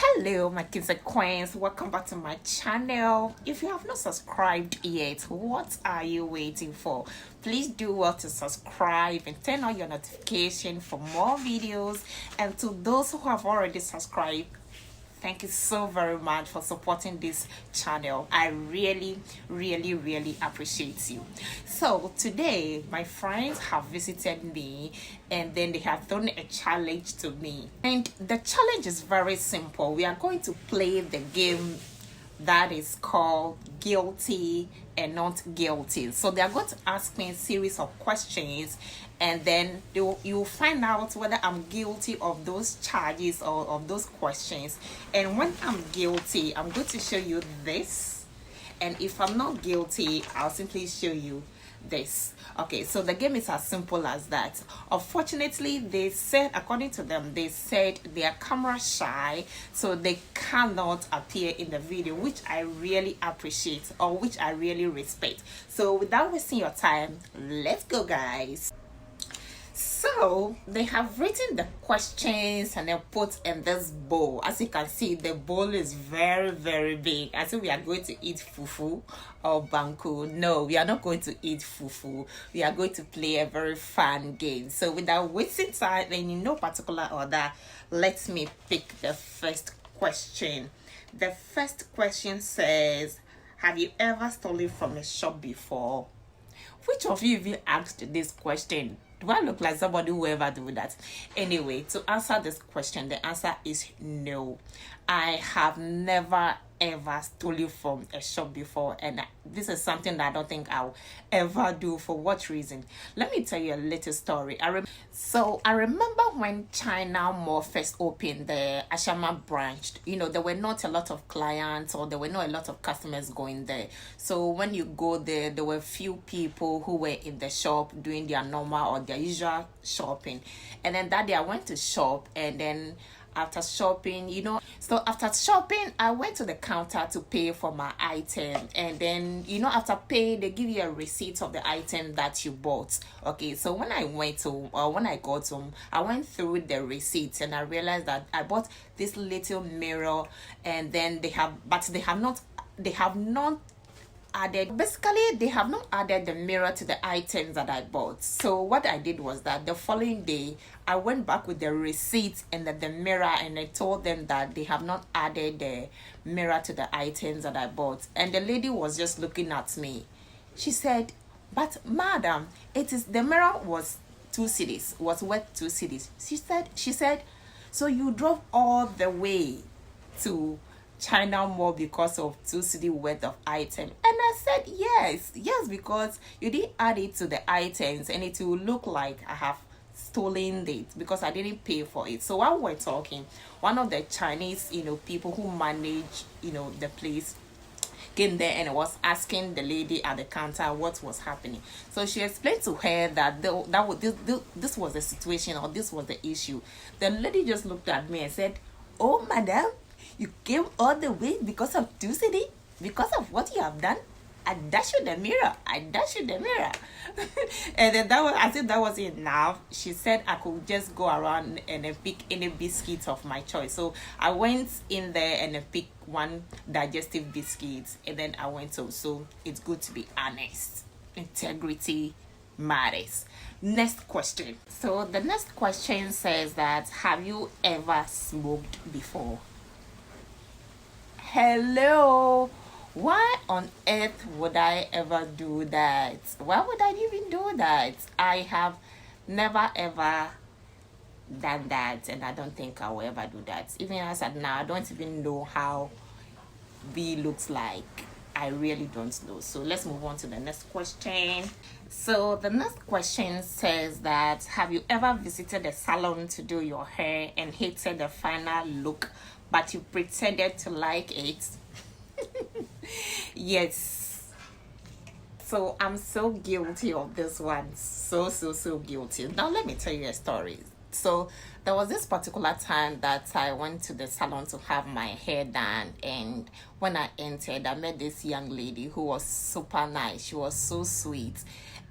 Hello my kids and queens, welcome back to my channel. If you have not subscribed yet, what are you waiting for? Please do well to subscribe and turn on your notification for more videos. And to those who have already subscribed, thank you so very much for supporting this channel. I really appreciate you. So today my friends have visited me and then they have done a challenge to me, and the challenge is very simple. We are going to play the game that is called guilty and not guilty. So they are going to ask me a series of questions, and then you'll find out whether I'm guilty of those charges or of those questions. And when I'm guilty, I'm going to show you this, and if I'm not guilty, I'll simply show you this. Okay, so the game is as simple as that. Unfortunately, they said, according to them, they said they are camera shy, so they cannot appear in the video, which I really appreciate, or which I really respect. So without wasting your time, let's go, guys. So they have written the questions and then put in this bowl. As you can see, the bowl is very big. I think we are going to eat fufu or banku. No, we are not going to eat fufu. We are going to play a very fun game. So without wasting time and in no particular order, let me pick the first question. The first question says, have you ever stolen from a shop before? Which of you even asked this question? Do I look like somebody who ever do that? Anyway, to answer this question, the answer is no. I have never ever stolen from a shop before, and this is something that I don't think I'll ever do. For what reason? Let me tell you a little story. I remember when China Mall first opened, the Ashama branch. You know, there were not a lot of clients, or there were not a lot of customers going there. So when you go there, there were few people who were in the shop doing their normal or their usual shopping. And then that day I went to shop, and then after shopping, after shopping, I went to the counter to pay for my item. And then, after paying, they give you a receipt of the item that you bought. Okay, so when I got home, I went through the receipts and I realized that I bought this little mirror, and then they have not added the mirror to the items that I bought. So what I did was that the following day I went back with the receipt and the mirror, and I told them that they have not added the mirror to the items that I bought. And the lady was just looking at me. She said, but madam, the mirror was 2 cedis, was worth 2 cedis. She said, so you drove all the way to China Mall because of 2 cedi worth of item? And I said yes, because you didn't add it to the items, and it will look like I have stolen it because I didn't pay for it. So while we're talking, one of the Chinese people who manage the place came there and was asking the lady at the counter what was happening. So she explained to her that this was the situation, or this was the issue. The lady just looked at me and said, oh madam, you came all the way because of 2 cedi? Because of what you have done? I dash you the mirror. And then I think that was enough. She said I could just go around and then pick any biscuit of my choice. So I went in there and then picked one digestive biscuit, and then I went home. So it's good to be honest. Integrity matters. Next question. So the next question says that, have you ever smoked before? Hello, why on earth would I ever do that? Why would I even do that? I have never ever done that, and I don't think I will ever do that. Even as at now, I don't even know how B looks like. I really don't know. So let's move on to the next question. So the next question says that, have you ever visited a salon to do your hair and hated the final look, but you pretended to like it? Yes. So I'm so guilty of this one. So guilty. Now let me tell you a story. So there was this particular time that I went to the salon to have my hair done, and when I entered, I met this young lady who was super nice. She was so sweet,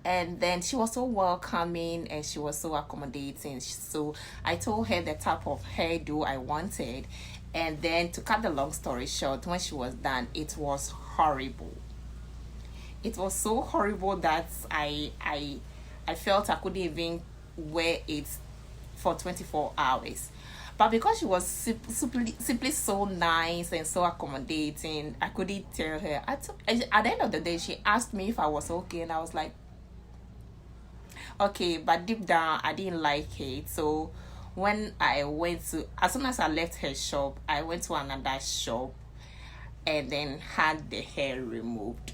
and then she was so welcoming, and she was so accommodating. So I told her the type of hairdo I wanted, And then to cut the long story short, when she was done, it was horrible. It was so horrible that I felt I couldn't even wear it for 24 hours. But because she was simply so nice and so accommodating, I couldn't tell her. At the end of the day, she asked me if I was okay, and I was like, okay, but deep down, I didn't like it. So when I went to, as soon as I left her shop, I went to another shop and then had the hair removed.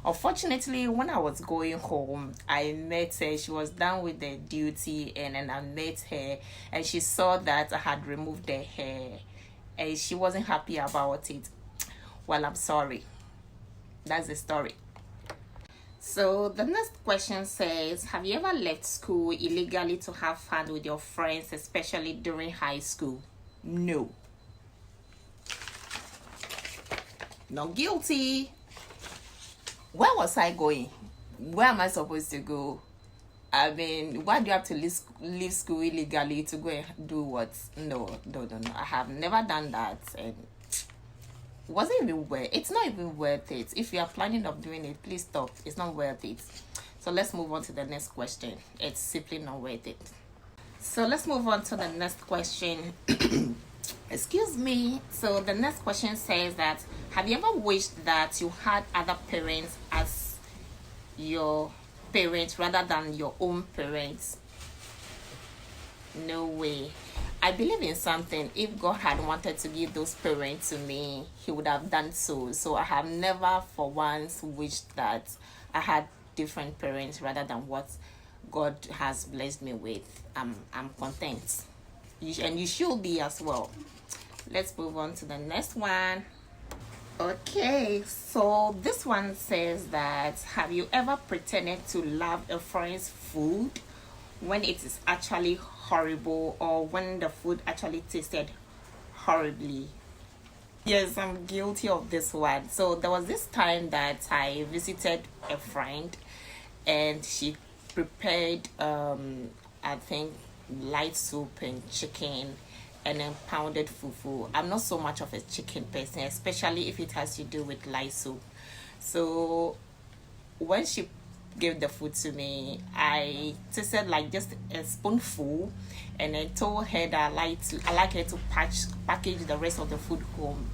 Unfortunately, when I was going home, I met her. She was done with the duty, and then I met her, and she saw that I had removed the hair, and she wasn't happy about it. Well, I'm sorry. That's the story. So the next question says, have you ever left school illegally to have fun with your friends, especially during high school? No. Not guilty. Where was I going? Where am I supposed to go? I mean, why do you have to leave school illegally to go and do what? No. I have never done that, and wasn't even worth. It's not even worth it. If you are planning of doing it, please stop. It's not worth it. So let's move on to the next question. It's simply not worth it. So let's move on to the next question. Excuse me. So the next question says that, have you ever wished that you had other parents as your parents rather than your own parents? No way. I believe in something. If God had wanted to give those parents to me, he would have done so. So I have never for once wished that I had different parents rather than what God has blessed me with. I'm content. And you should be as well. Let's move on to the next one. Okay, so this one says that, have you ever pretended to love a friend's food when it is actually horrible, or when the food actually tasted horribly? Yes, I'm guilty of this one. So there was this time that I visited a friend, and she prepared I think light soup and chicken, and then pounded fufu. I'm not so much of a chicken person, especially if it has to do with light soup. So when she gave the food to me, I tasted like just a spoonful, and I told her that I like her to package the rest of the food home.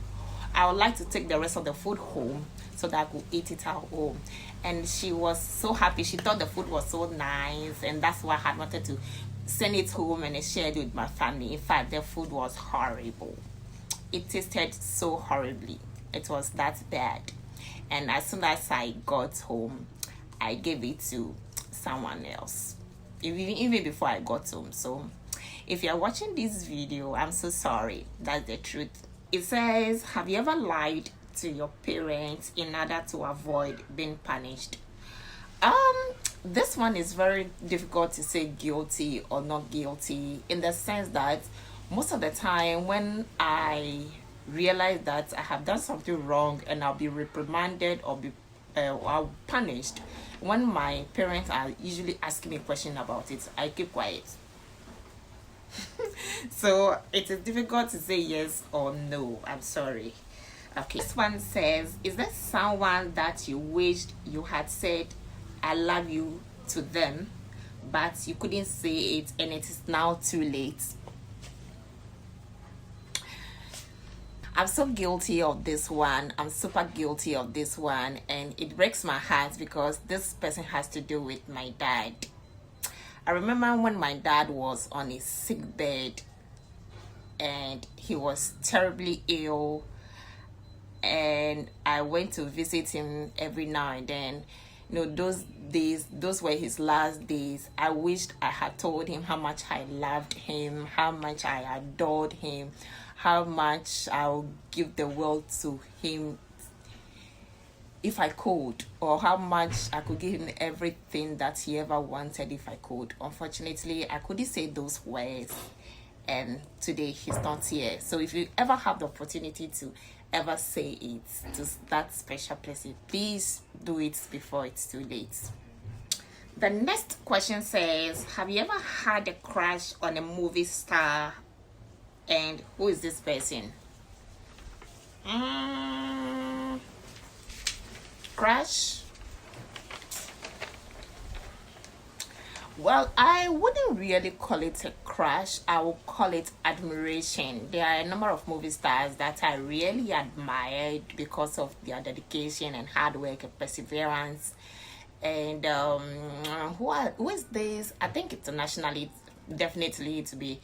I would like to take the rest of the food home so that I could eat it at home. And she was so happy. She thought the food was so nice, and that's why I had wanted to send it home and I shared it with my family. In fact, the food was horrible. It tasted so horribly. It was that bad. And as soon as I got home, I gave it to someone else, even before I got home. So if you're watching this video, I'm so sorry. That's the truth. It says, have you ever lied to your parents in order to avoid being punished? This one is very difficult to say guilty or not guilty, in the sense that most of the time when I realize that I have done something wrong and I'll be reprimanded or be or punished, when my parents are usually asking me a question about it, I keep quiet. So it is difficult to say yes or no. I'm sorry. Okay, this one says, is there someone that you wished you had said I love you to them, but you couldn't say it and it is now too late? I'm so guilty of this one. I'm super guilty of this one, and it breaks my heart because this person has to do with my dad. I remember when my dad was on his sick bed and he was terribly ill, and I went to visit him every now and then. You know, those days, those were his last days. I wished I had told him how much I loved him, how much I adored him, how much I'll give the world to him if I could, or how much I could give him everything that he ever wanted if I could. Unfortunately, I couldn't say those words, and today he's not here. So if you ever have the opportunity to ever say it to that special person, please do it before it's too late. The next question says, have you ever had a crush on a movie star, and who is this person? Mm, crush. Well, I wouldn't really call it a crush. I would call it admiration. There are a number of movie stars that I really admired because of their dedication and hard work and perseverance. And who is this? I think internationally, definitely to be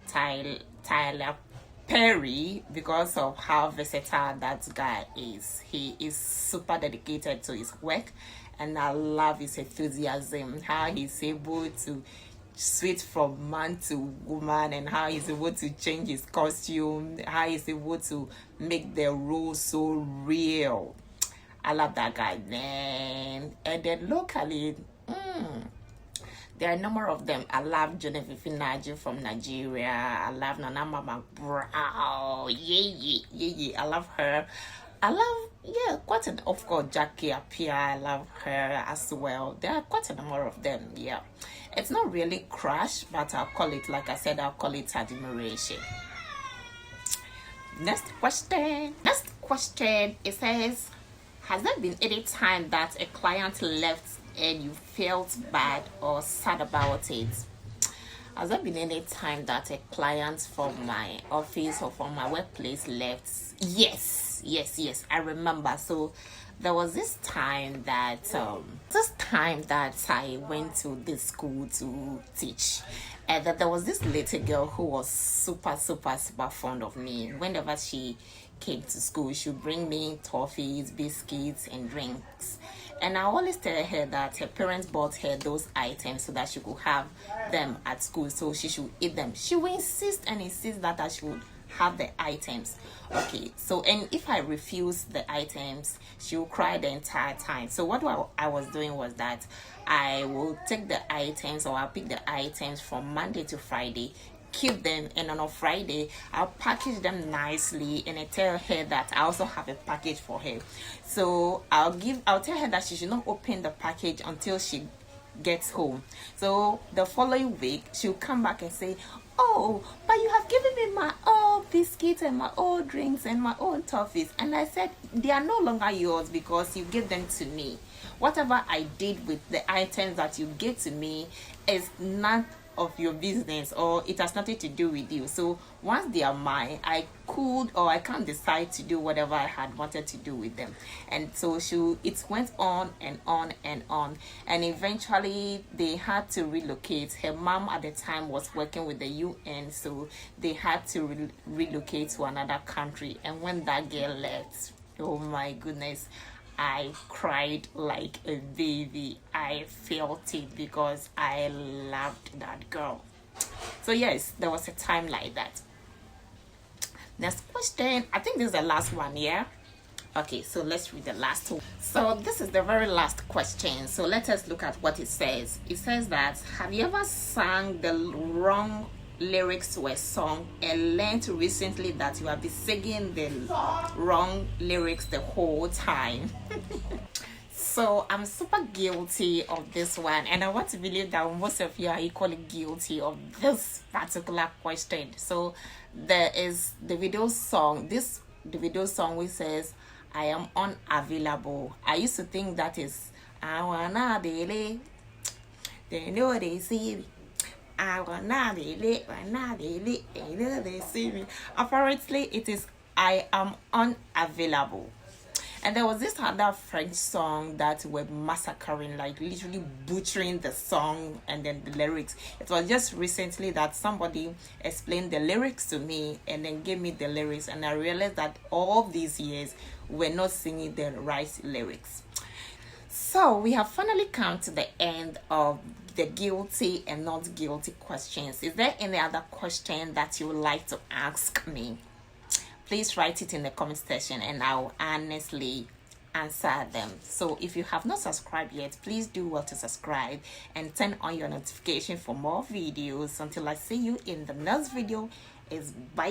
Tyler Perry, because of how versatile that guy is. He is super dedicated to his work, and I love his enthusiasm, how he's able to switch from man to woman, and how he's able to change his costume, how he's able to make the role so real. I love that guy, man. And then locally, there are a number of them. I love Genevieve Nnaji from Nigeria. I love Nana Mama Brown. Yeah. I love her. I love, yeah, quite an, of course, Jackie Appiah. I love her as well. There are quite a number of them, yeah. It's not really crush, but I'll call it, like I said, I'll call it admiration. Next question. It says, has there been any time that a client left and you felt bad or sad about it? Has there been any time that a client from my office or from my workplace left? Yes. I remember. So there was this time that I went to this school to teach, and that there was this little girl who was super fond of me. Whenever she came to school, she would bring me toffees, biscuits, and drinks. And I always tell her that her parents bought her those items so that she could have them at school, so she should eat them. She will insist that I should have the items. Okay, so, and if I refuse the items, she will cry the entire time. So what I was doing was that I will take the items, or I'll pick the items from Monday to Friday, keep them, and on a Friday I'll package them nicely, and I tell her that I also have a package for her. So I'll tell her that she should not open the package until she gets home. So the following week she'll come back and say, oh, but you have given me my old biscuits and my old drinks and my old toffees. And I said, they are no longer yours because you gave them to me. Whatever I did with the items that you gave to me is not of your business, or it has nothing to do with you. So once they are mine, I could, or I can't decide to do whatever I had wanted to do with them. And so it went on and on and on, and eventually they had to relocate. Her mom at the time was working with the UN, so they had to relocate to another country. And when that girl left, oh my goodness, I cried like a baby. I felt it because I loved that girl. So yes, there was a time like that. Next question. I think this is the last one, yeah? Okay, so let's read the last one. So this is the very last question. So let us look at what it says. It says that, have you ever sang the wrong lyrics to a song and learned recently that you have been singing the wrong lyrics the whole time? So I'm super guilty of this one, and I want to believe that most of you are equally guilty of this particular question. So there is the video song which says, I am unavailable. I used to think that is, I wanna be late, they know they see me. I wanna be late, they know they see me. Apparently it is, I am unavailable. And there was this other French song that were massacring, like literally butchering the song and then the lyrics. It was just recently that somebody explained the lyrics to me and then gave me the lyrics, and I realized that all these years we're not singing the right lyrics. So we have finally come to the end of the guilty and not guilty questions. Is there any other question that you would like to ask me? Please write it in the comment section and I'll honestly answer them. So if you have not subscribed yet, please do well to subscribe and turn on your notification for more videos. Until I see you in the next video, is bye.